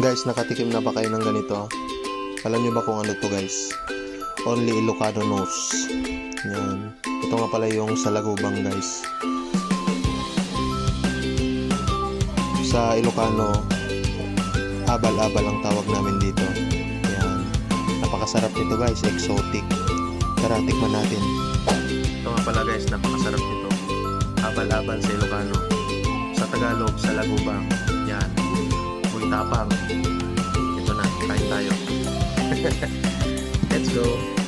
Guys, nakatikim na ba kayo ng ganito? Alam nyo ba kung ano to guys? Only Ilocano knows. Yan. Ito nga pala yung salagubang guys. Sa Ilocano, abal-abal ang tawag namin dito. Yan. Napakasarap nito guys, exotic. Tara, tikman natin. Ito nga pala guys, napakasarap nito. Abal-abal sa Ilocano. Sa Tagalog, salagubang. Yan. Uy, tapang. Ito na, kain tayo. Let's go.